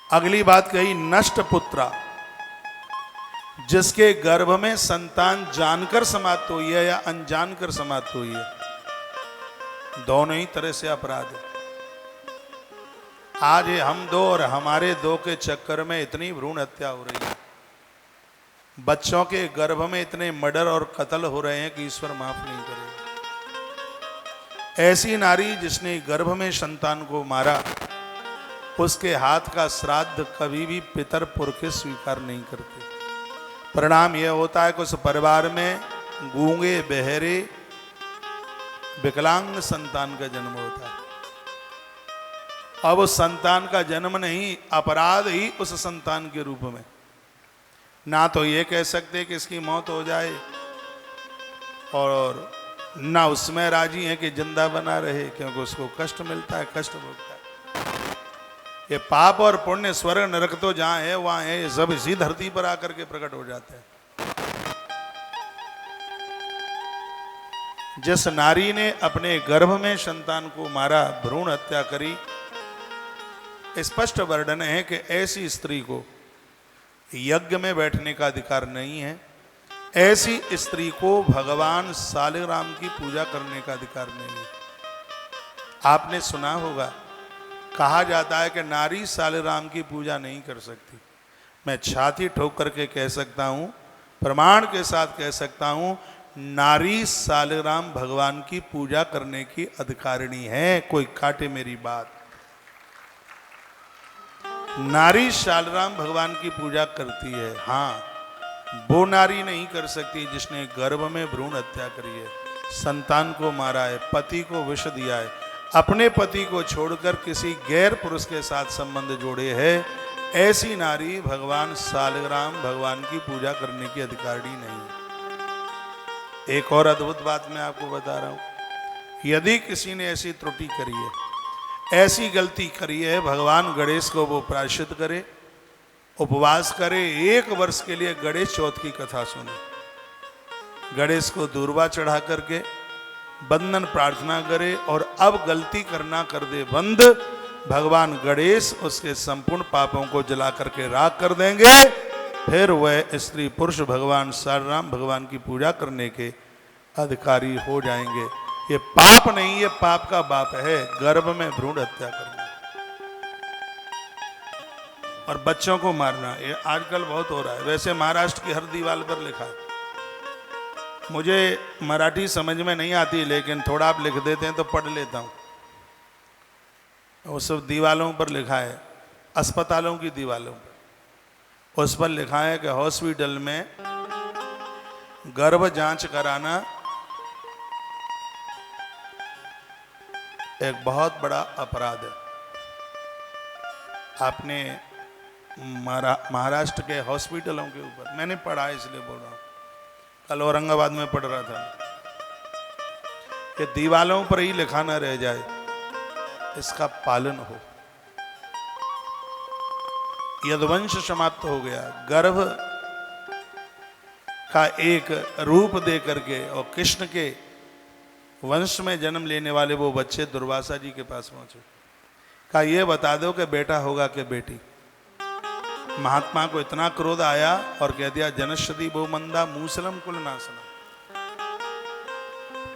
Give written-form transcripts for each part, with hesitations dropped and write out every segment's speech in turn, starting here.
अगली बात कही नष्ट पुत्रा, जिसके गर्भ में संतान जानकर समाप्त हुई है या अनजानकर समाप्त हुई है, दोनों ही तरह से अपराध है। आज हम दो और हमारे दो के चक्कर में इतनी भ्रूण हत्या हो रही है, बच्चों के गर्भ में इतने मर्डर और कत्ल हो रहे हैं कि ईश्वर माफ नहीं करेगा। ऐसी नारी जिसने गर्भ में संतान को मारा, उसके हाथ का श्राद्ध कभी भी पितर पुरखे स्वीकार नहीं करते। परिणाम यह होता है कि उस परिवार में गूंगे बहरे विकलांग संतान का जन्म होता है। अब उस संतान का जन्म नहीं, अपराध ही उस संतान के रूप में। ना तो ये कह सकते कि इसकी मौत हो जाए और ना उसमें राजी है कि जिंदा बना रहे, क्योंकि उसको कष्ट मिलता है, कष्ट भोगता है। ये पाप और पुण्य, स्वर्ग नरक तो जहां है वहां है, ये सब इसी धरती पर आकर के प्रकट हो जाते हैं। जिस नारी ने अपने गर्भ में संतान को मारा, भ्रूण हत्या करी, स्पष्ट वर्णन है कि ऐसी स्त्री को यज्ञ में बैठने का अधिकार नहीं है। ऐसी स्त्री को भगवान सालिग्राम की पूजा करने का अधिकार नहीं है। आपने सुना होगा, कहा जाता है कि नारी सालिग्राम की पूजा नहीं कर सकती। मैं छाती ठोक करके कह सकता हूं, प्रमाण के साथ कह सकता हूं, नारी सालिग्राम भगवान की पूजा करने की अधिकारिणी है। कोई काटे मेरी बात। नारी सालिग्राम भगवान की पूजा करती है। हाँ, वो नारी नहीं कर सकती जिसने गर्भ में भ्रूण हत्या करी है, संतान को मारा है, पति को विष दिया है, अपने पति को छोड़कर किसी गैर पुरुष के साथ संबंध जोड़े है। ऐसी नारी भगवान सालिग्राम भगवान की पूजा करने की अधिकारिणी नहीं। एक और अद्भुत बात मैं आपको बता रहा हूं, यदि किसी ने ऐसी त्रुटि करी है, ऐसी गलती करी है, भगवान गणेश को वो प्रायश्चित करे, उपवास करे, 1 वर्ष के लिए गणेश चौथ की कथा सुने, गणेश को दूर्वा चढ़ा करके बंधन प्रार्थना करे और अब गलती करना कर दे बंद। भगवान गणेश उसके संपूर्ण पापों को जला करके राख कर देंगे। फिर वह स्त्री पुरुष भगवान सालिग्राम भगवान की पूजा करने के अधिकारी हो जाएंगे। ये पाप नहीं, ये पाप का बाप है, गर्भ में भ्रूण हत्या करना और बच्चों को मारना। ये आजकल बहुत हो रहा है। वैसे महाराष्ट्र की हर दीवार पर लिखा है, मुझे मराठी समझ में नहीं आती, लेकिन थोड़ा आप लिख देते हैं तो पढ़ लेता हूँ। वो सब दीवारों पर लिखा है, अस्पतालों की दीवारों पर, उस पर लिखा है कि हॉस्पिटल में गर्भ जांच कराना एक बहुत बड़ा अपराध है। आपने महाराष्ट्र के हॉस्पिटलों के ऊपर, मैंने पढ़ा है इसलिए बोल रहा हूँ, कल औरंगाबाद में पढ़ रहा था कि दीवालों पर ही लिखा न रह जाए, इसका पालन हो। यदुवंश समाप्त हो गया, गर्भ का एक रूप दे करके और कृष्ण के वंश में जन्म लेने वाले वो बच्चे दुर्वासा जी के पास पहुंचे, कहा ये बता दो कि बेटा होगा कि बेटी। महात्मा को इतना क्रोध आया और कह दिया जनश्रुति बहु मंदा मूसलम कुल नासना,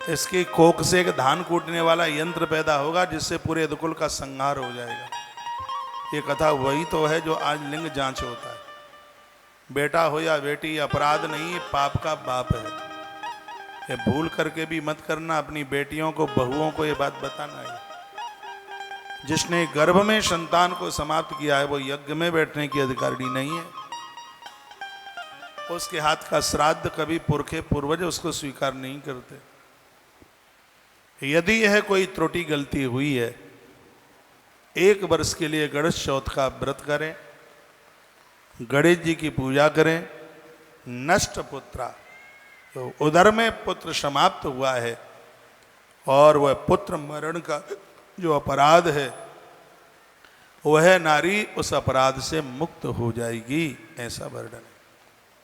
इसकी कोख से एक धान कूटने वाला यंत्र पैदा होगा जिससे पूरे यदुकुल का संहार हो जाएगा। ये कथा वही तो है जो आज लिंग जांच होता है। बेटा हो या बेटी अपराध नहीं, पाप का बाप है। ये भूल करके भी मत करना, अपनी बेटियों को बहुओं को ये बात बताना है। जिसने गर्भ में संतान को समाप्त किया है वो यज्ञ में बैठने की अधिकारिणी नहीं है। उसके हाथ का श्राद्ध कभी पुरखे पूर्वज उसको स्वीकार नहीं करते। यदि यह कोई त्रुटि गलती हुई है, 1 वर्ष के लिए गणेश चौथ का व्रत करें, गणेश जी की पूजा करें। नष्ट पुत्रा, तो उदर में पुत्र समाप्त हुआ है और वह पुत्र मरण का जो अपराध है वह नारी उस अपराध से मुक्त हो जाएगी, ऐसा वर्णन है।